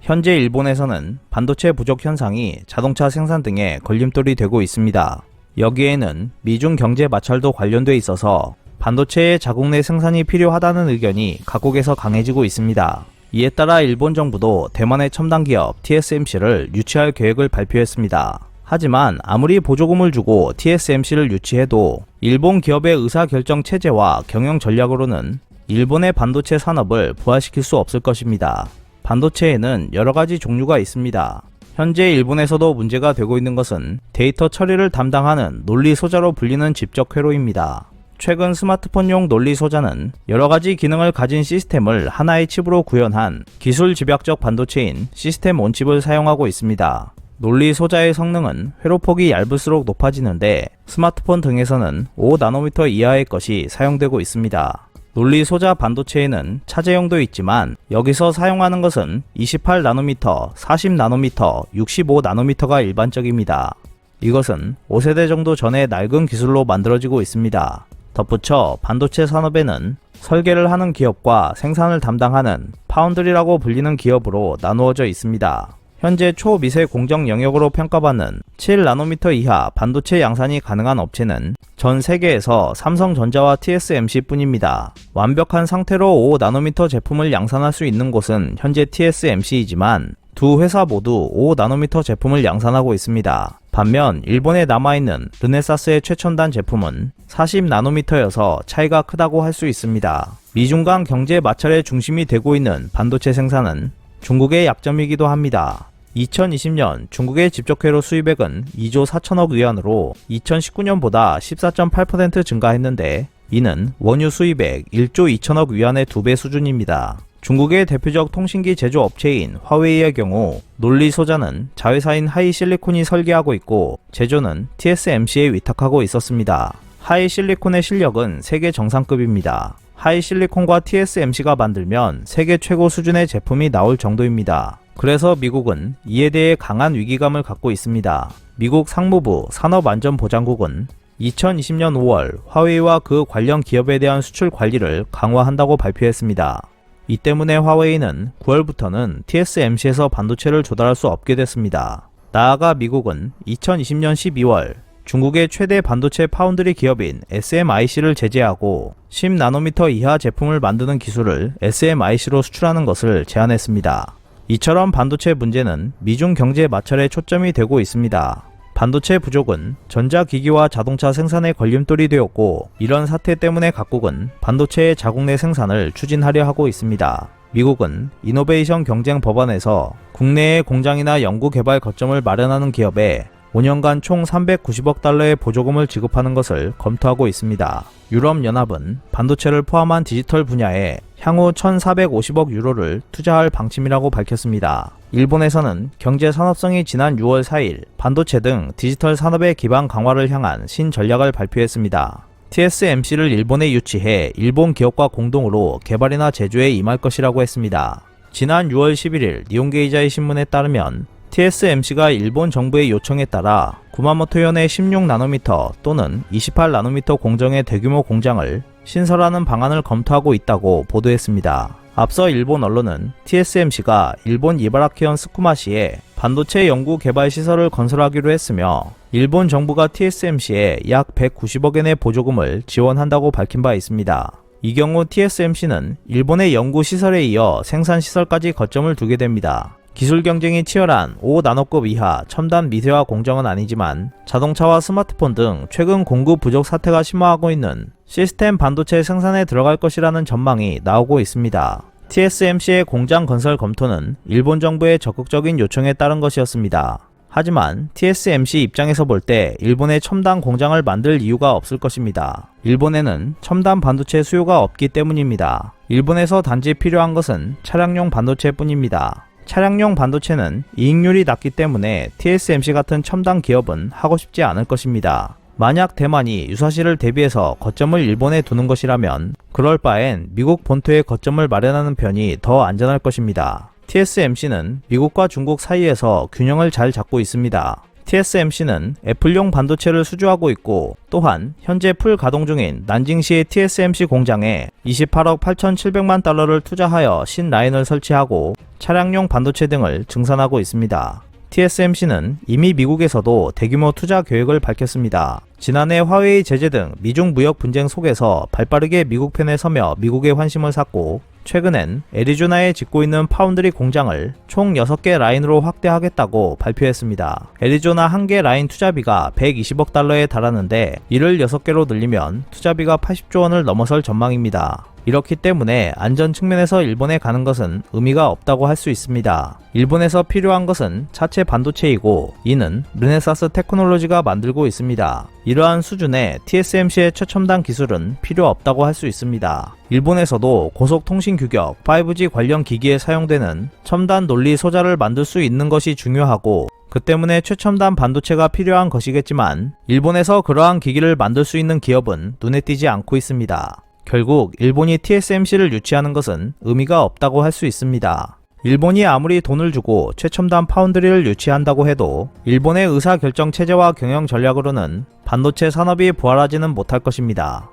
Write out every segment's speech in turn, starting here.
현재 일본에서는 반도체 부족 현상이 자동차 생산 등에 걸림돌이 되고 있습니다. 여기에는 미중 경제 마찰도 관련돼 있어서 반도체의 자국 내 생산이 필요하다는 의견이 각국에서 강해지고 있습니다. 이에 따라 일본 정부도 대만의 첨단 기업 TSMC를 유치할 계획을 발표했습니다. 하지만 아무리 보조금을 주고 TSMC를 유치해도 일본 기업의 의사결정 체제와 경영 전략으로는 일본의 반도체 산업을 부활시킬 수 없을 것입니다. 반도체에는 여러가지 종류가 있습니다. 현재 일본에서도 문제가 되고 있는 것은 데이터 처리를 담당하는 논리 소자로 불리는 집적 회로입니다. 최근 스마트폰용 논리 소자는 여러가지 기능을 가진 시스템을 하나의 칩으로 구현한 기술 집약적 반도체인 시스템 온칩을 사용하고 있습니다. 논리 소자의 성능은 회로폭이 얇을수록 높아지는데 스마트폰 등에서는 5나노미터 이하의 것이 사용되고 있습니다. 논리 소자 반도체에는 차제형도 있지만 여기서 사용하는 것은 28나노미터, 40나노미터, 65나노미터가 일반적입니다. 이것은 5세대 정도 전에 낡은 기술로 만들어지고 있습니다. 덧붙여 반도체 산업에는 설계를 하는 기업과 생산을 담당하는 파운드리라고 불리는 기업으로 나누어져 있습니다. 현재 초미세 공정 영역으로 평가받는 7나노미터 이하 반도체 양산이 가능한 업체는 전 세계에서 삼성전자와 TSMC 뿐입니다. 완벽한 상태로 5나노미터 제품을 양산할 수 있는 곳은 현재 TSMC이지만 두 회사 모두 5나노미터 제품을 양산하고 있습니다. 반면 일본에 남아있는 르네사스의 최첨단 제품은 40나노미터여서 차이가 크다고 할 수 있습니다. 미중 간 경제 마찰의 중심이 되고 있는 반도체 생산은 중국의 약점이기도 합니다. 2020년 중국의 집적회로 수입액은 2조 4천억 위안으로 2019년보다 14.8% 증가했는데 이는 원유 수입액 1조 2천억 위안의 2배 수준입니다. 중국의 대표적 통신기 제조업체인 화웨이의 경우 논리 소자는 자회사인 하이실리콘이 설계하고 있고 제조는 TSMC에 위탁하고 있었습니다. 하이실리콘의 실력은 세계 정상급입니다. 하이실리콘과 TSMC가 만들면 세계 최고 수준의 제품이 나올 정도입니다. 그래서 미국은 이에 대해 강한 위기감을 갖고 있습니다. 미국 상무부 산업안전보장국은 2020년 5월 화웨이와 그 관련 기업에 대한 수출 관리를 강화한다고 발표했습니다. 이 때문에 화웨이는 9월부터는 TSMC에서 반도체를 조달할 수 없게 됐습니다. 나아가 미국은 2020년 12월 중국의 최대 반도체 파운드리 기업인 SMIC를 제재하고 10나노미터 이하 제품을 만드는 기술을 SMIC로 수출하는 것을 제한했습니다. 이처럼 반도체 문제는 미중 경제 마찰에 초점이 되고 있습니다. 반도체 부족은 전자기기와 자동차 생산에 걸림돌이 되었고 이런 사태 때문에 각국은 반도체의 자국 내 생산을 추진하려 하고 있습니다. 미국은 이노베이션 경쟁 법안에서 국내의 공장이나 연구개발 거점을 마련하는 기업에 5년간 총 390억 달러의 보조금을 지급하는 것을 검토하고 있습니다. 유럽연합은 반도체를 포함한 디지털 분야에 향후 1,450억 유로를 투자할 방침이라고 밝혔습니다. 일본에서는 경제산업성이 지난 6월 4일 반도체 등 디지털 산업의 기반 강화를 향한 신전략을 발표했습니다. TSMC를 일본에 유치해 일본 기업과 공동으로 개발이나 제조에 임할 것이라고 했습니다. 지난 6월 11일 니혼게이자이 신문에 따르면 TSMC가 일본 정부의 요청에 따라 구마모토현의 16나노미터 또는 28나노미터 공정의 대규모 공장을 신설하는 방안을 검토하고 있다고 보도했습니다. 앞서 일본 언론은 TSMC가 일본 이바라키현 스쿠마시에 반도체 연구 개발 시설을 건설하기로 했으며 일본 정부가 TSMC에 약 190억엔의 보조금을 지원한다고 밝힌 바 있습니다. 이 경우 TSMC는 일본의 연구 시설에 이어 생산 시설까지 거점을 두게 됩니다. 기술 경쟁이 치열한 5나노급 이하 첨단 미세화 공정은 아니지만 자동차와 스마트폰 등 최근 공급 부족 사태가 심화하고 있는 시스템 반도체 생산에 들어갈 것이라는 전망이 나오고 있습니다. TSMC의 공장 건설 검토는 일본 정부의 적극적인 요청에 따른 것이었습니다. 하지만 TSMC 입장에서 볼 때 일본에 첨단 공장을 만들 이유가 없을 것입니다. 일본에는 첨단 반도체 수요가 없기 때문입니다. 일본에서 단지 필요한 것은 차량용 반도체뿐입니다. 차량용 반도체는 이익률이 낮기 때문에 TSMC 같은 첨단 기업은 하고 싶지 않을 것입니다. 만약 대만이 유사시를 대비해서 거점을 일본에 두는 것이라면 그럴 바엔 미국 본토에 거점을 마련하는 편이 더 안전할 것입니다. TSMC는 미국과 중국 사이에서 균형을 잘 잡고 있습니다. TSMC는 애플용 반도체를 수주하고 있고, 또한 현재 풀 가동 중인 난징시의 TSMC 공장에 28억 8,700만 달러를 투자하여 신라인을 설치하고 차량용 반도체 등을 증산하고 있습니다. TSMC는 이미 미국에서도 대규모 투자 계획을 밝혔습니다. 지난해 화웨이 제재 등 미중 무역 분쟁 속에서 발빠르게 미국 편에 서며 미국의 환심을 샀고, 최근엔 애리조나에 짓고 있는 파운드리 공장을 총 6개 라인으로 확대하겠다고 발표했습니다. 애리조나 1개 라인 투자비가 120억 달러에 달하는데 이를 6개로 늘리면 투자비가 80조 원을 넘어설 전망입니다. 이렇기 때문에 안전 측면에서 일본에 가는 것은 의미가 없다고 할 수 있습니다. 일본에서 필요한 것은 차체 반도체이고, 이는 르네사스 테크놀로지가 만들고 있습니다. 이러한 수준의 TSMC의 최첨단 기술은 필요 없다고 할 수 있습니다. 일본에서도 고속통신 규격 5G 관련 기기에 사용되는 첨단 논리 소자를 만들 수 있는 것이 중요하고, 그 때문에 최첨단 반도체가 필요한 것이겠지만 일본에서 그러한 기기를 만들 수 있는 기업은 눈에 띄지 않고 있습니다. 결국 일본이 TSMC를 유치하는 것은 의미가 없다고 할 수 있습니다. 일본이 아무리 돈을 주고 최첨단 파운드리를 유치한다고 해도 일본의 의사결정 체제와 경영 전략으로는 반도체 산업이 부활하지는 못할 것입니다.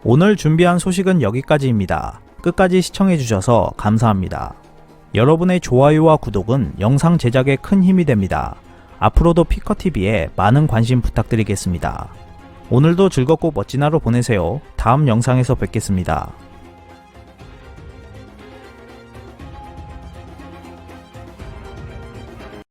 오늘 준비한 소식은 여기까지입니다. 끝까지 시청해주셔서 감사합니다. 여러분의 좋아요와 구독은 영상 제작에 큰 힘이 됩니다. 앞으로도 피커TV에 많은 관심 부탁드리겠습니다. 오늘도 즐겁고 멋진 하루 보내세요. 다음 영상에서 뵙겠습니다.